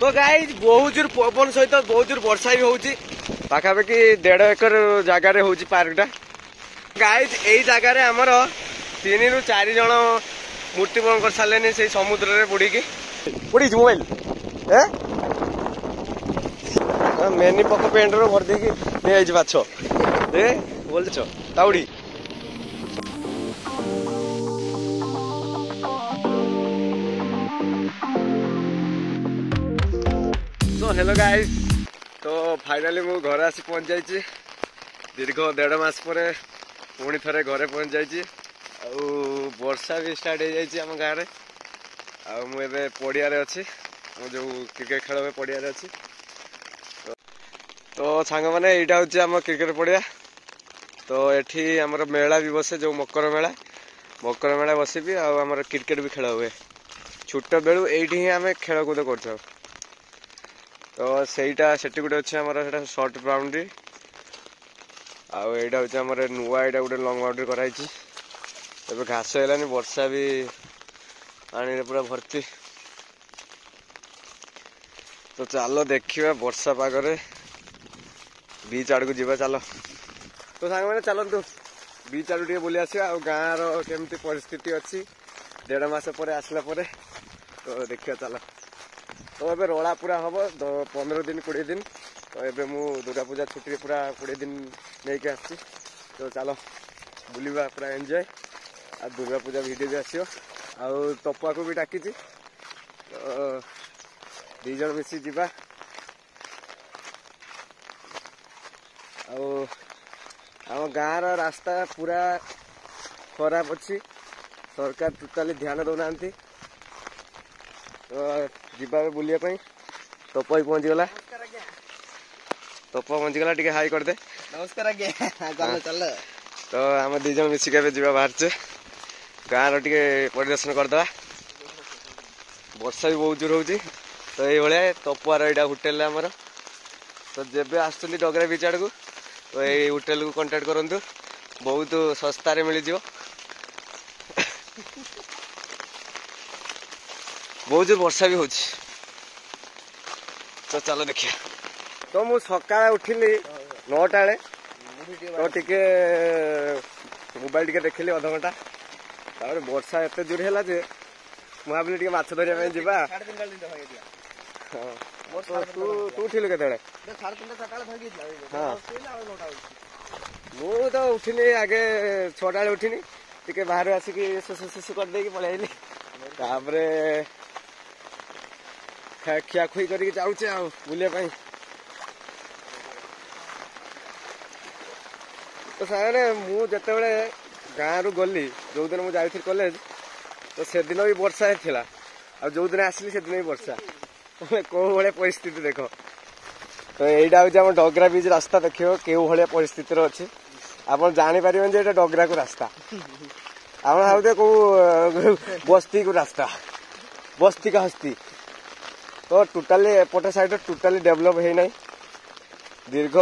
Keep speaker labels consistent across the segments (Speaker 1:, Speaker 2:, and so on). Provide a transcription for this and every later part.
Speaker 1: तो गाइज बहुत जोर पवन सहित बहुत जोर वर्षा भी होउची पाखापाखि 1.5 एकर जगार होउची पार्कटा। गाइज यही जगार आमर 3 ରୁ 4 जन मृत्युवरण कर सारे से समुद्र में बुड़ी बुड़ी मोबाइल मेनी पक पेंट रो भर देकी नहीं माछ बोल ताउड़ी। तो हेलो गाइस, तो फाइनाली मु घर आसी पहुंच जाइए दीर्घ 1.5 मास पर पुणी थे घरे पहुंच जाइए। वर्षा भी स्टार्ट हो जाइए आम गाँव में। मुझे पड़िया अच्छी जो क्रिकेट खेल में पड़िया अच्छी। तो सांग मैंने यहाँ हूँ आम क्रिकेट पड़िया। तो ये आमर मेला भी बसे जो मकर मेला बसबी आमर क्रिकेट भी खेल हुए। छोट बेलू ये आम खेलकूद कर। तो सहीटा से गोटे अच्छे आमर सर्ट बाउंड्री आईटा हूँ आमर नुआ यहाँ गोटे लंग बाउंड्री कराई। एबे घास है वर्षा भी पानी पूरा भर्ती। तो चलो देखिए वर्षा पागरे बीच आड़ को जीवा चलो। तो सांग मैंने चलतु बीच आड़ टे बुली आस गाँव केमती परिस्थिति अच्छी 1.5 मास पर आसला परे। तो देखिए चलो। तो ये रोला पूरा हम 15 दिन 20 दिन। तो ये मु दुर्गा पूजा छुट्टी पूरा 20 दिन नहीं के आसी। तो चलो बुलवा पूरा एंजॉय आ दुर्गा पूजा वीडियो भी आसो तपुआ को भी डाकी। तो 2 जन मिसी जीवा। आम गाँव रास्ता पूरा खराब अच्छी सरकार टोटाली ध्यान दौना। तो जीवा बुलिया तप ही पहुंचीगला। तप पहुंचीगला टे हाई करदे।
Speaker 2: नमस्कार आज्ञा चल।
Speaker 1: तो आम 2 जन मिसिक जा बाहर गाँव टे परिदर्शन करदे। वर्षा भी बहुत जोर हो। तो ये तपुआर यहाँ होटेल आमर। तो जब आस डगरा बीच आड़ को तो ये होटेल को कांटेक्ट करूँ बहुत सस्तार मिल जाव। बहुत जोर वर्षा भी हो। तो चलो देखिए। तो मु सका उठिली 9टा बेले। तो टिके मोबाइल टिके देखिली अध घंटा तापर वर्षा एत जोर है जे भाविली टे माछ धरिया जावा। तू उठिलु के मु तो उठिनी आगे 6टा बेले उठिनी टिके बाहर आसिक सुसु करदे पलैली। खियाखुई करके जाऊे बुलिया। तो सारे मु जिते गाँव रु गली जो दिन मुझे कॉलेज तो से दिन भी वर्षा था आ जो दिन आसली से दिन भी वर्षा। कौ भाया परिस्थिति देख। तो यहाँ हूँ आम डगरा बीच रास्ता देखिए क्यों भाया परिस्थिति अच्छी आप जापर जे डगरा को रास्ता आप भावते कौ बस्ती को रास्ता बस्ती का हस्ती। तो टोटाली एपटे साइड टोटाली डेभलप है ना। दीर्घ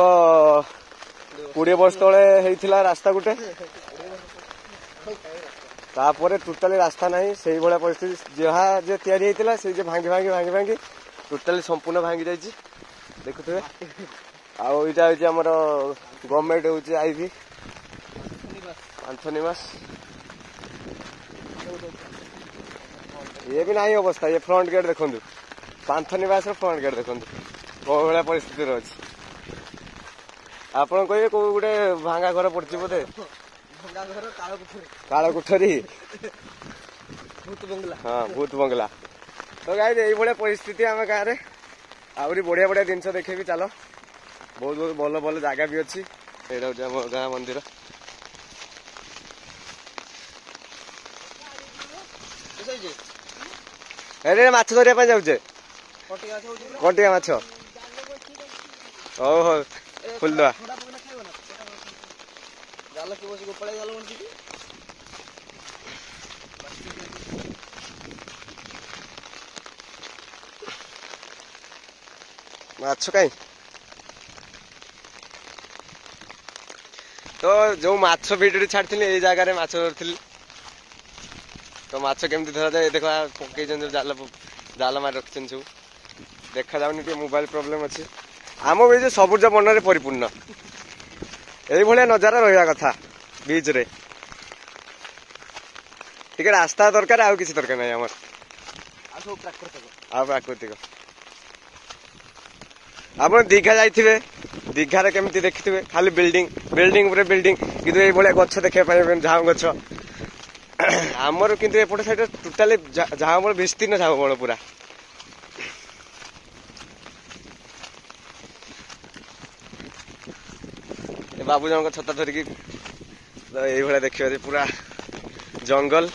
Speaker 1: 20 वर्ष तले होता रास्ता गोटे तापर टोटाली रास्ता नहीं से भाया परिस्थिति जहाँ जे तैयारी होता से भांगी भांगी भांगी भांगी टोटाली संपूर्ण भांगी जाइए देखुए। आईटा हूँ आमर गवर्नमेंट हूँ आईवी आंथोनिमास। ये भी नहीं अवस्था ये फ्रंट गेट देखो पांथनिवास फ्रंट गेट देखो कौ भाया परिस्थिति अच्छी। आपड़ कहे कौ गोटे भांगा घर पड़ी बोधे काल कोठरी हाँ भूत बंगला। तो गाइस यही भाया परिस्थिति आम गाँव में आहरी बढ़िया बढ़िया जिनस देखे। चलो बहुत बहुत भल भल जगह भी अच्छी। यहाँ हूँ आम गाँ मंदिर। अरे माछ धरिया जाऊे कटिया माछ हो फुलदवा माछ कहीं। तो जो माछ भिडियो छाड़ी ये जगह माछ धरी। तो माछ केमती धरा जाए देख पकई जाल मार रखी सब। देखा जाउनी टे मोबाइल प्रॉब्लम अछि आम बीच सबुज बन रे परिपूर्ण एई भलिया नजारा रहिया कथा बीच रे टिके रास्ता दरकार आउ किसी दरकार नहीं हमर आ प्राकृतिक आप दीघा जाइथिबे दीघा रे केमती देखिथिबे खाली बिल्डिंग बिल्डिंग ऊपर बिल्डिंग किंतु एई भलिया गछ देखा पाइबे झाऊ गछ आमर किंतु एपटे साइड टोटाली झाऊ बळ विस्तीर्ण झाऊ बळ पूरा बाबू जन छता धरिकी यही भाया देखिए पूरा जंगल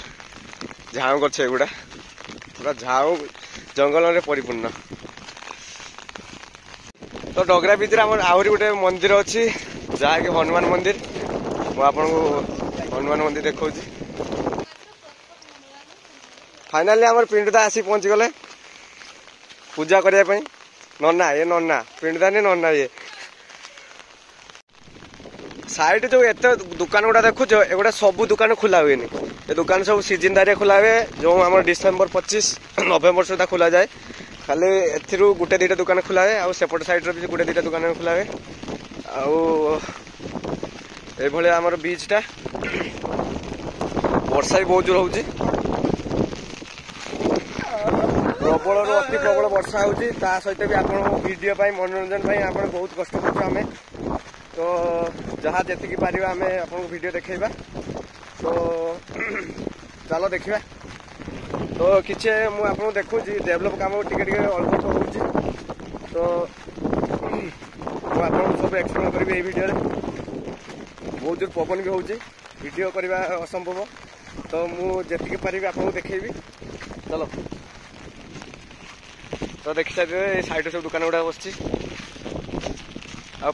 Speaker 1: झाऊ गछ एगुड़ा पूरा झाऊ जंगल परिपूर्ण तो डगरा भितर आहरी गोटे मंदिर अच्छी जहाँकि हनुमान मंदिर मुझे हनुमान मंदिर देखा फाइनाली आम पिंडदा आसी पहुँची गले पूजा करने नन्ना ये नन्ना पिंडदा नहीं नन्ना ये साइड जो एत दुकान गुड़ा देखुच एगुड़ा सब दुकान खोला हुए ये दुकान सब सीजन दारिया खोला हुए जो आम डिसेम्बर 25 नवेम्बर सुधा खोला जाए खाली ए गोटे दुटा दुकान खोला हुए आउ सेपट साइड भी गोटे दुटा दुकान खोला हुए आउ आमर बीचटा वर्षा भी बहुत जोर हो प्रबल अति प्रबल वर्षा होती सहित भी आप वीडियो मनोरंजन आप बहुत कष्ट करें तो जहाँ जी पार आम आपको वीडियो देखा तो चलो देखा तो किसी मुझे देखूँ डेभलप काम टिके अल्प हो तो मुझे सब एक्सप्लेन करी ये वीडियो बहुत जोर पवन भी होची वीडियो करवा असंभव तो मुझे पारि आपको देखेबी चलो तो देखी साइड साइड सब दुकान गुड़ा बस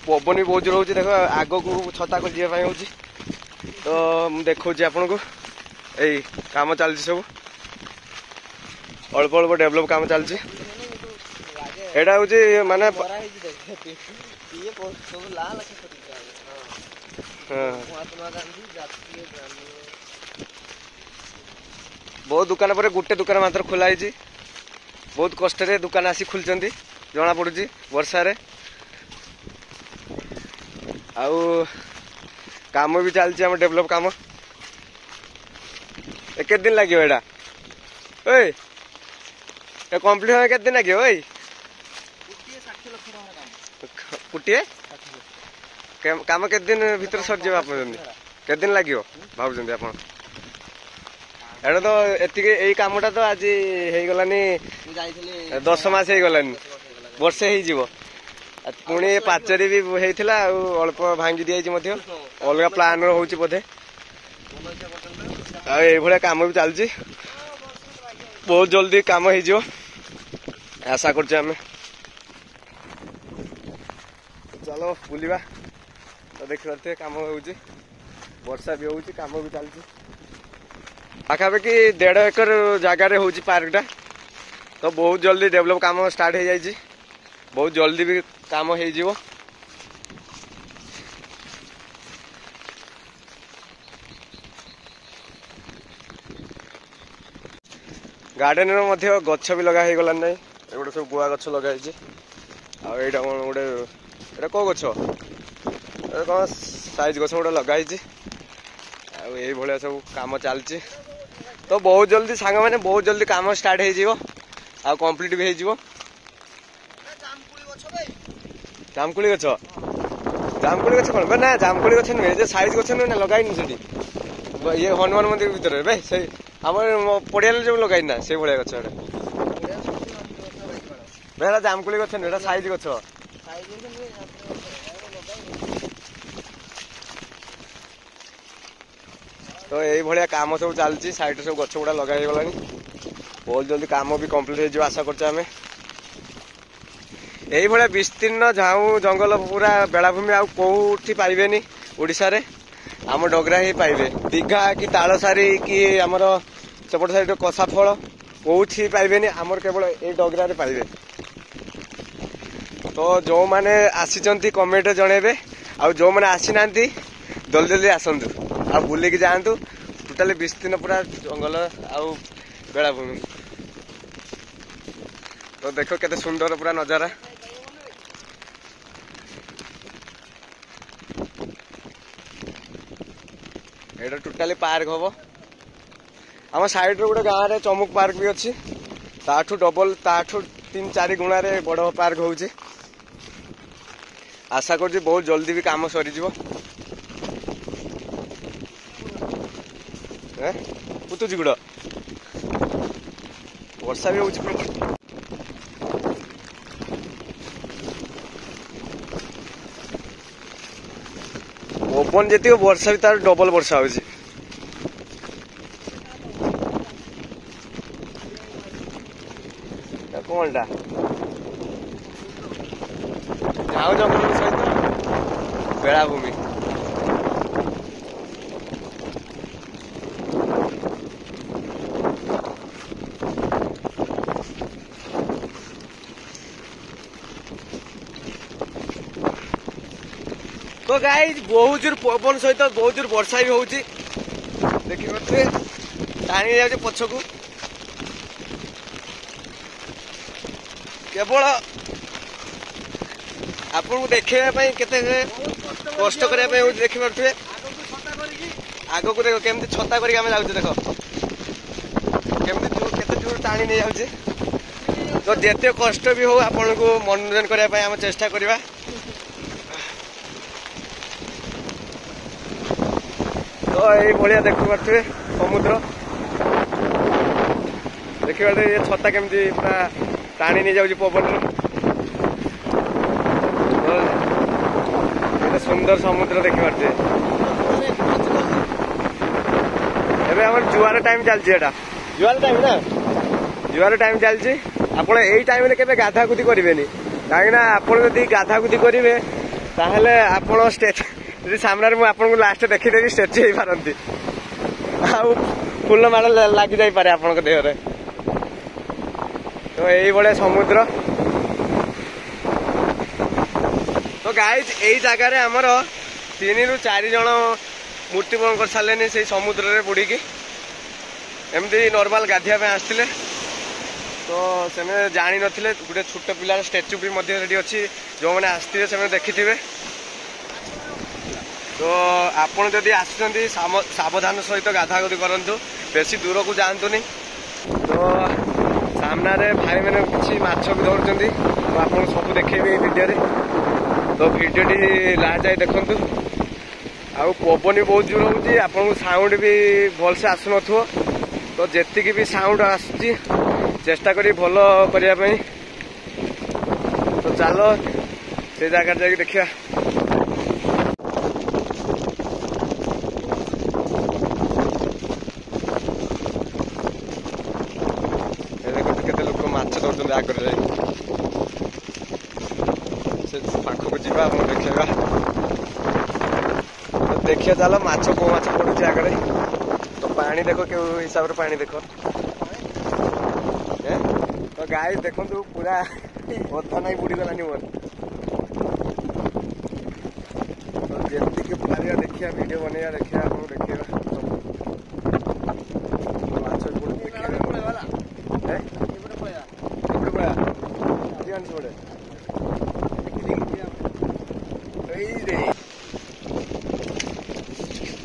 Speaker 1: पवन भी बहुत जोर हो देख आग को छता कर जावाई हो तो मुझे देखा आपन को यही काम चलती सब अल्प अल्प डेभलप काम चलती एटा हूँ माने बहुत दुकान पर गोटे दुकान मात्र खोलाई बहुत कष्ट दुकान आसी खुलचंदी जना पड़ुची वर्षा रे आउ काम भी चलती आम डेभलप काम के दिन लगे एटा कम्प्लीट होने के दिन लगे कोटिए काम के दिन भीतर सर जाए आप के दिन लगे भावुं आप एटा तो एति कामटा तो आज हो गलानी 10 मास हो गलानी वर्षे हो पुणी पाचेरी भी होता अल्प भांगी दी अलग प्लान रोचे बोधे ये काम भी चलती बहुत जल्दी काम हो आशा कर चलो बुलवा तो देख पारे काम हो वर्षा भी होची काम भी चलती पाखापाखि 1.5 एकर जगार हो पार्कटा तो बहुत जल्दी डेभलप काम स्टार्ट हो जाए बहुत जल्दी भी काम हो गार्डन में गछ भी लगा हो गलान ना गोटे सब गुआ गछ लगाई आईटा गोटे कौ गछ कौन साइज गछ गोटे लगाई भाया सब काम चलती तो बहुत जल्दी सांग मैंने बहुत जल्दी काम स्टार्ट हो कंप्लीट भी हो जामकुड़ी गछ कौन ना जामकुड़ी गछ नुहे साइज गछ नुहे ना लगाई से ये हनुमान मंदिर भीतर भाई से आम पड़िया जो लगाई ना से भाया गछ भाई जामकुड़ी गछ नुहे साइज गछ तो यही भाया काम सब चलती साइड सब गछ गुड़ा लगा गलानी बहुत जल्दी काम भी कंप्लीट हो आशा करछे आमे यही भाया विस्तीर्ण झाऊ जंगल पूरा बेलाभूमि आउ कौटी पाइबेनी ओडिशा रे आम डगरा ही पाइबे दीघा कि तालसारी कि आमर सेपट साइड कसाफल कौटी पाइबेनी आमर केवल ए डगरा रे पाइबे तो जो माने आसीचंती कमेंट जणेबे आ जो माने आसी नांती जल्दी जल्दी आसंतु आ बुलिक जातु टोटाली विस्तीर्ण पूरा जंगल आउ बेलाभूमि तो देखो केते सुंदर पूरा नजारा। एटा टोटाली पार्क हम आम साइड रे गोटे गाँव में चमुक पार्क भी अच्छी ताठू डबल ताठू 3-4 गुणा रे बड़ पार्क होउची। आशा कर बहुत जल्दी भी काम सरी पुतुची गुड़ वर्षा भी होउची। पवन जी वर्षा भी तार डबल वर्षा होउची। कौनटा जाओ जंगल सहित बेलाभूमि तो गाइस बहुत जोर पवन सहित बहुत जोर वर्षा भी होउची। देखि पारे टाणी जाउचे पछकू केवल आपन को देखिए केते कष्ट करने देखी पारे आग को देख केमती छता करके आम जाऊे देख केमती केते जोर टाणी नहीं जाऊे। तो जिते कष्ट भी हो आपन को मनोरंजन करने आम चेष्टा करवा। तो यही भाया देखी पारे समुद्र देखी पारे ये छता केमती पूरा टाणी नहीं जाऊँ पवन सुंदर समुद्र देखी पारे। एबे हमर जुआर टाइम चलछि एटा जुआर टाइम ना जुआर टाइम चलछि। आपण एई टाइम रे केबे गाधा गुदी करिवेनी काहेना आपण जदी गाधा गुदी करिवे ताहले आपण स्टेज जदी सामने रे मु आपण को लास्ट देखि देबी स्टेज हेई पारंती आ फुल मार लागि जाई पारे आपण को देह रे। तो यही भाया समुद्र। तो गाइज यही जगार आमर 3 ରୁ 4 जन मृत्युवरण कर सारे से समुद्र रे बुड़ी की एमती नॉर्मल गाधिया आसते। तो से जानी नथिले गोटे छोट पिलार स्टैच्यू भी रेडी अच्छी जो मैंने आसते से देखि। तो आपड़ जदि आसुँच सावधान सहित गाधागुधी करूँ बेसी दूर को जातु। तो सामना रे भाई मैंने किसी माछ भी धरुंच तो आप सब देखेबी वीडियो रे। तो वीडियो टी लास्ट जाए देखु आउ पवन भी बहुत जोर होउची आपन साउंड भी भल से आसु नथुओ। तो जेतिकी भी साउंड आसुची चेष्टा करी भल करिया पई। तो चलो से जगह जाके देखिया। आगे पाखक जा देखा तो देखिए चलो माछ को माछ पड़ुची आगे। तो पानी देखो क्यों हिसाब से पानी देखो। तो गाइस देखो पूरा अधा नहीं बुड़ी गलानी मोर। तो जल्दी के पारिया देखिया वीडियो बनैया देखिया आप देखिए माछ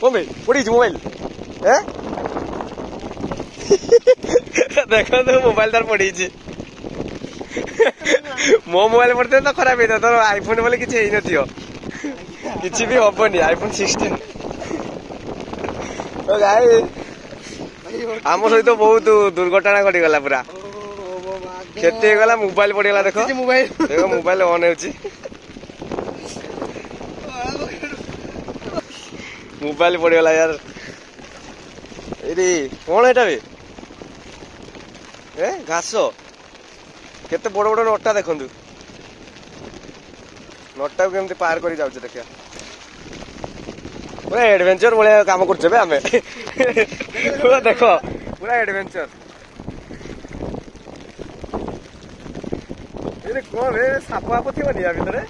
Speaker 1: पड़ुची पड़ी मोबाइल देखो तो मोबाइल तार पड़ी मो मोबाइल पड़ते तो खराब होता तोर आईफोन बोले किसी किसी भी हेनी आईफोन 16। तो गाई आम सहित बहुत दुर्घटना घटीगला पूरा क्षति होगा मोबाइल पड़गला। देखो देखो मोबाइल ऑन हो मोबाइल पड़गला यार ये कौन एटा भी घास केते बड़ बड़ नटा देखु नटा को केमती पार कर जाऊे देखिया पूरा एडवेंचर भाया काम करछे बे आमे देख पूरा एडवेंचर। ये कौन रे साप आप थी या भितर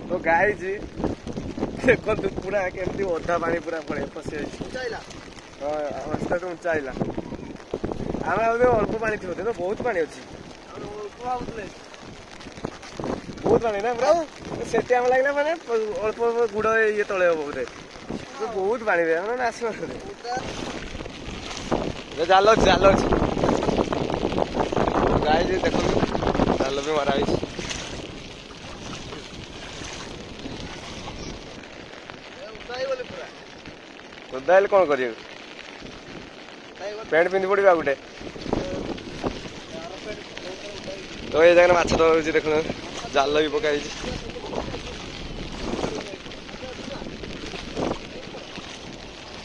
Speaker 1: तो गाई जी ଦେଖନ୍ତୁ ପୁରା କେମିତି ଅଧା ପାଣି ପୁରା ପଳେଇ ପଶି ଯାଇଛି।
Speaker 2: ଉଞ୍ଚାଇଲା
Speaker 1: ଅବସ୍ଥା ତ ଉଞ୍ଚା ଆଇଲା। ଆମେ ଆଉ ଅଳ୍ପ ପାଣି ଥିବ ତ ବହୁତ ପାଣି ଅଛି।
Speaker 2: ଭାବୁଥିଲେ
Speaker 1: ବହୁତ ପାଣି ନା ପୁରା ସେଠି ଆମ ଲାଗିଲା ମାନେ ଅଳ୍ପ ଅଳ୍ପ ଗୁଡ ଇଏ ତଳେ ହବ ବୋଧେ। ବହୁତ ପାଣି ରେ ଆମେ ଆସିବ ଜାଲ ଅଛି ଜାଲ ଅଛି ଗାଈ ଦେଖନ୍ତୁ ଜାଲ ବି ମରା ହେଇଛି। ଓଦା ହେଲେ କଣ କରିବୁ ପ୍ୟାଣ୍ଟ ପିନ୍ଧି ପଡିବା ଗୋଟେ। ତ ଏଇ ଜାଗାରେ ମାଛ ଧରୁଛି ଦେଖୁନ ଜାଲ ବି ପକା ହେଇଛି।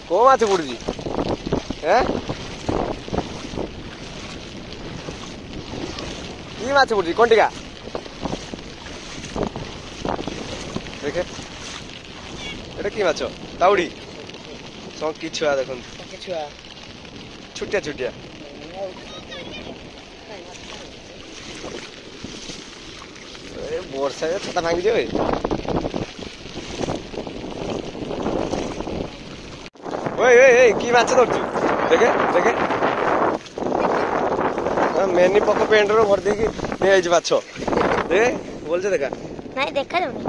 Speaker 1: କୋଉ ମାଛ ପଡୁଛି କି ମାଛ ପଡୁଛି କଣ୍ଟିକା ଦେଖେ ଏଟା କି ମାଛ ତାଉଡି କି ଛୁଆ ଦେଖନ୍ତୁ
Speaker 2: ଛୁଆ
Speaker 1: ଛୋଟିଆ ଛୋଟିଆ ବର୍ଷା ଛତା ଭାଙ୍ଗିଯିବ କି ମାଛ ଧରୁଛୁ ଦେଖେ ଦେଖେ মেনি পক পেন্টর ভর ଦେଇକି ନେଇଯାଇଛି ମାଛ ଦେଖେ ବୋଲছে ଦେଖା
Speaker 3: ନାଇଁ ଦେଖାଯାଉନି।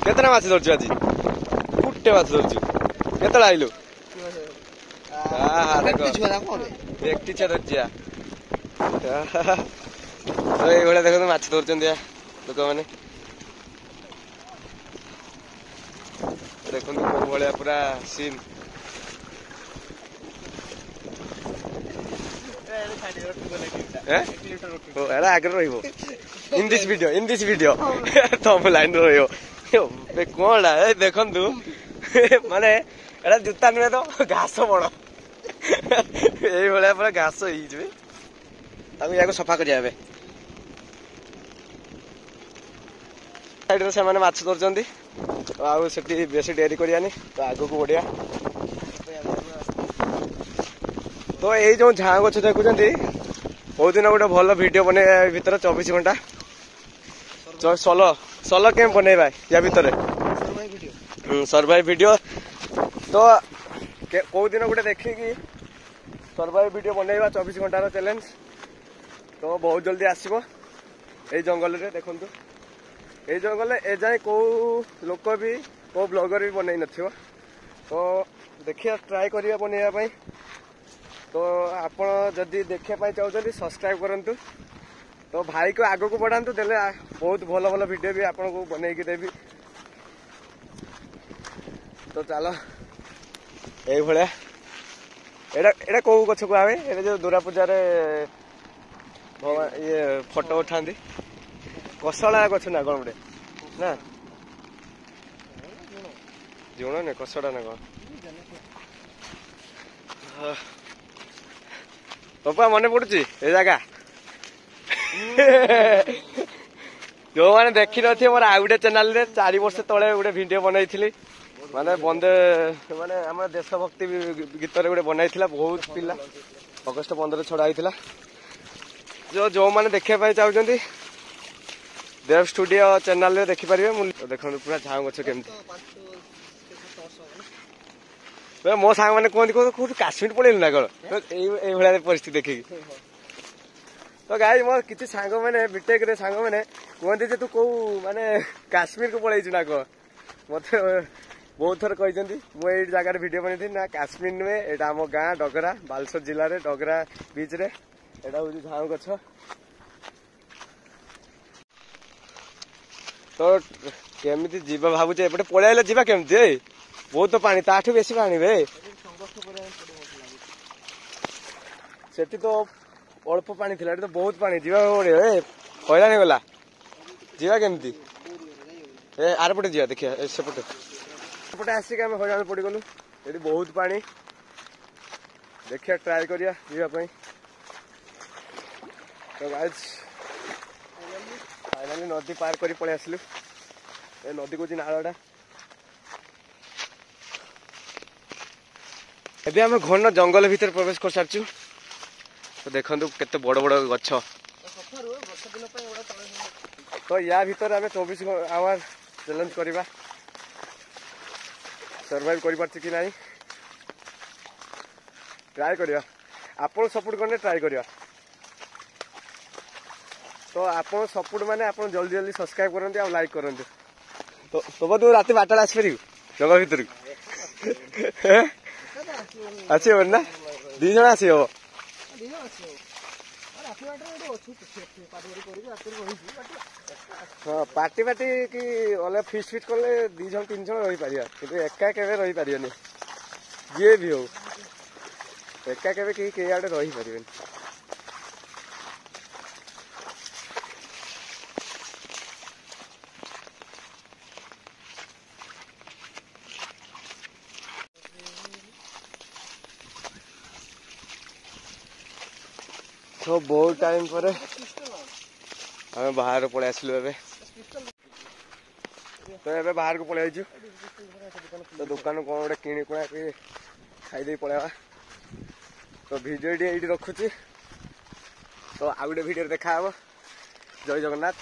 Speaker 1: କେତେଟା ମାଛ ଧରିଛୁ ଆଜି? ଗୋଟେ ମାଛ ଧରିଛୁ। କେତେବେଳେ ଆଇଲୁ? ବ୍ୟକ୍ତି ଛୁଆ ଧରିଛି ଏଇଭଳିଆ ଦେଖନ୍ତୁ ମାଛ ଧରୁଛନ୍ତି ଲୋକମାନେ। ଦେଖନ୍ତୁ କୋଉ ଭଳିଆ ପୁରା ସିନ୍। ଏଟା ଆଗରେ ରହିବ ଇନ୍ ଦିସ୍ ଭିଡିଓ ତମ ଲାଇନ ରହିବ କଣଟା ଏଇ ଦେଖନ୍ତୁ ମାନେ ଏଟା ଜୁତା ନୁହେଁ ତ ଘାସ ବଣ ଏଇଭଳିଆ ପୁରା ଘାସ ହେଇଯିବେ। ତାକୁ ୟାକୁ ସଫା କରିବା ଏବେ। ସାଇଡରେ ସେମାନେ ମାଛ ଧରୁଛନ୍ତି ଆଉ ସେଠି ବେଶୀ ଡେରି କରିବାନି ତ ଆଗକୁ ବଢିଆ। ତ ଏଇ ଯୋଉ ଝାଁ ଗଛ ଦେଖୁଛନ୍ତି କୋଉ ଦିନ ଗୋଟେ ଭଲ ଭିଡିଓ ବନେଇବା ଭିତରେ 24 ଘଣ୍ଟା ସୋଲୋ କେମ୍ ବନେଇବା ୟା ଭିତରେ ସର୍ଭାଇଭ ଭିଡିଓ। ତ କୋଉ ଦିନ ଗୋଟେ ଦେଖିକି ସର୍ଭାଇଭ ଭିଡିଓ ବନେଇବା 24 ଘଣ୍ଟାର ଚ୍ୟାଲେଞ୍ଜ ତ ବହୁତ ଜଲ୍ଦି ଆସିବ। ଏଇ ଜଙ୍ଗଲରେ ଦେଖନ୍ତୁ ଏଇ ଜଙ୍ଗଲରେ ଏଯାଏ କୋଉ ଲୋକ ବି କୋଉ ବ୍ଲଗର ବି ବନେଇ ନଥିବ। ତ ଦେଖିବା ଟ୍ରାଏ କରିବା ବନେଇବା ପାଇଁ। ତ ଆପଣ ଯଦି ଦେଖିବା ପାଇଁ ଚାହୁଁଛନ୍ତି ସବସ୍କ୍ରାଇବ କରନ୍ତୁ। ତ ଭାଇକୁ ଆଗକୁ ବଢାନ୍ତୁ ଦେଲେ ବହୁତ ଭଲ ଭଲ ଭିଡିଓ ବି ଆପଣଙ୍କୁ ବନେଇକି ଦେବି। ତ ଚାଲ ଏଇଭଳିଆ ଏଇଟା କୋଉ ଗଛ କୁହାହୁଏ? ଏଇଟା ଯୋଉ ଦୁର୍ଗା ପୂଜାରେ ଇଏ ଫଟୋ ଉଠାନ୍ତି କଷଳା ଗଛ ନା କଣ ଗୋଟେ ନା ଜୁଣ ନେ କଷଡ଼ା ନା କଣ? ବାପା ମନେ ପଡୁଛି ଏ ଜାଗା ଯୋଉମାନେ ଦେଖିନଥିବେ ମୋର ଆଉ ଗୋଟେ ଚ୍ୟାନେଲରେ 4 ବର୍ଷ ତଳେ ଗୋଟେ ଭିଡିଓ ବନେଇଥିଲି ମାନେ ବନ୍ଦେ ମାନେ ଆମ ଦେଶଭକ୍ତି ଗୀତରେ ଗୋଟେ ବନେଇଥିଲା ବହୁତ ପିଲା ଅଗଷ୍ଟ 15 ଛଡା ହେଇଥିଲା। ଯୋଉମାନେ ଦେଖିବା ପାଇଁ ଚାହୁଁଛନ୍ତି ଦେବ ଷ୍ଟୁଡିଓ ଚ୍ୟାନେଲରେ ଦେଖିପାରିବେ। ମୁଁ ଦେଖନ୍ତୁ ପୁରା ଝାଉଁ ଗଛ କେମିତି ମୋ ସାଙ୍ଗମାନେ କୁହନ୍ତି କୋଉଠୁ କାଶ୍ମୀର ପଳେଇଲୁ ନା କଣ ଏଇଭଳିଆ ପରିସ୍ଥିତି ଦେଖିକି। ତ ଗାଈ ମୋର କିଛି ସାଙ୍ଗମାନେ ବିଟେକରେ ସାଙ୍ଗମାନେ କୁହନ୍ତି ଯେ ତୁ କୋଉ ମାନେ କାଶ୍ମୀରକୁ ପଳେଇଛୁ ନା କଣ। ମତେ ବହୁତ ଥର କହିଛନ୍ତି ମୁଁ ଏଇ ଜାଗାରେ ଭିଡିଓ ବନେଇଥିଲି ନା କାଶ୍ମୀର ନୁହେଁ ଏଇଟା ଆମ ଗାଁ ଡଗରା ବାଲେଶ୍ୱର ଜିଲ୍ଲାରେ ଡଗରା ବିଚରେ ଏଇଟା ହଉଛି ଝାଉଁ ଗଛ। ତ କେମିତି ଯିବା ଭାବୁଛେ ଏପଟେ ପଳେଇଲେ ଯିବା କେମିତି ବହୁତ ପାଣି ତାଠୁ ବେଶୀ ପାଣି ବେ ସେଠି ତ ଅଳ୍ପ ପାଣି ଥିଲା ଏଠି ତ ବହୁତ ପାଣି ଯିବାକୁ ପଡିବ ହଇରାଣ ହେଇଗଲା ଯିବା କେମିତି ଆରପଟେ ଯିବା ଦେଖିବା ସେପଟେ ଆସିକି ଆମେ ହଇରାଣ ପଡିଗଲୁ ଏଠି ବହୁତ ପାଣି ଦେଖିବା ଟ୍ରାଏ କରିବା ଯିବା ପାଇଁ। ତ ଗାଇସ୍ ଫାଇନାଲି ନଦୀ ପାର କରି ପଳେଇ ଆସିଲୁ ଏ ନଦୀ କହୁଛି ନାଳଟା। ଏବେ ଆମେ ଘନ ଜଙ୍ଗଲ ଭିତରେ ପ୍ରବେଶ କରିସାରିଛୁ। ତ ଦେଖନ୍ତୁ କେତେ ବଡ ବଡ ଗଛ। ତ ୟା ଭିତରେ ଆମେ 24 ଆୱାର ଚ୍ୟାଲେଞ୍ଜ କରିବା सर्वाइव कर कि नहीं ट्राए करिया आपण सपोर्ट करने ट्राए करिया तो आपण सपोर्ट माने आपण जल्दी जल्दी सब्सक्राइब करंती आ लाइक करंती तो तू रात 8 आस परिबु जगह भीतर आसीबन ना 2 जण आसीबो हाँ पार्टी पार्टी कि अलग फिस्ट फिट कले 2 जण 3 जण रही पारिया किंतु एका केबे रही पारियानी जे भी हो एका केबे के आडे रही पारिबेन तो बहुत टाइम पर आम बाहर पलि आसलु तो ए बाहर को पलि आइचु तो दुकान कौन गोटे किणी कुणा खाई पलैया तो भिडियो ये रखुची तो आउ गोटे भिडियो देखा जय जगन्नाथ।